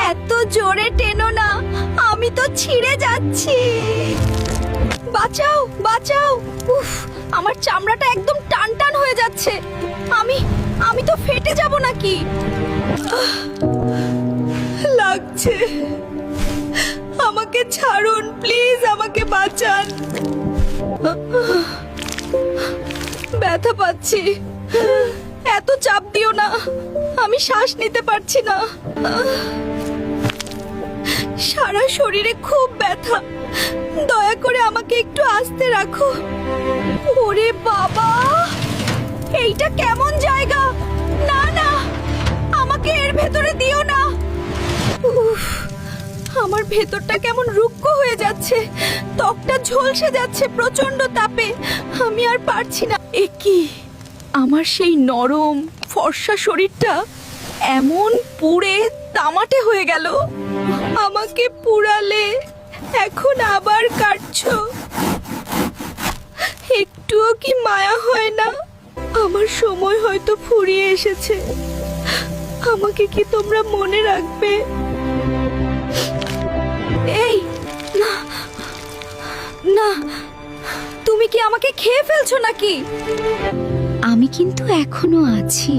এত জোরে টেনো না, আমি তো ছিঁড়ে যাচ্ছি। বাঁচাও বাঁচাও। উফ, আমার চামড়াটা একদম টান টান হয়ে যাচ্ছে। আমি আমি তো ফেটে যাব নাকি? লাগছে। আমাকে ছাড়ুন প্লিজ, আমাকে বাঁচান। ব্যথা পাচ্ছি। এত চাপ দিও না, আমি শ্বাস নিতে পারছি না। সারা শরীরে খুব ব্যথা। দয়া করে আমাকে একটু আস্তে রাখো। ওরে বাবা, এইটা কেমন জায়গা? না না, আমাকে এর ভেতরে দিও না। উফ, আমার ভেতরটা কেমন রুক্ষ হয়ে যাচ্ছে, ত্বকটা ঝলসে যাচ্ছে প্রচন্ড তাপে। আমি আর পারছি না। এ কি, আমার সেই নরম ফর্সা শরীরটা এমন পুড়ে তামাটে হয়ে গেল। আমাকে পুড়ালে এখন আবার কাটছো। একটুও কি মায়া হয় না? আমার সময় হয়তো ফুরিয়ে এসেছে। আমাকে কি তোমরা মনে রাখবে? এই না না, তুমি কি আমাকে খেয়ে ফেলছো নাকি? আমি কিন্তু এখনো আছি।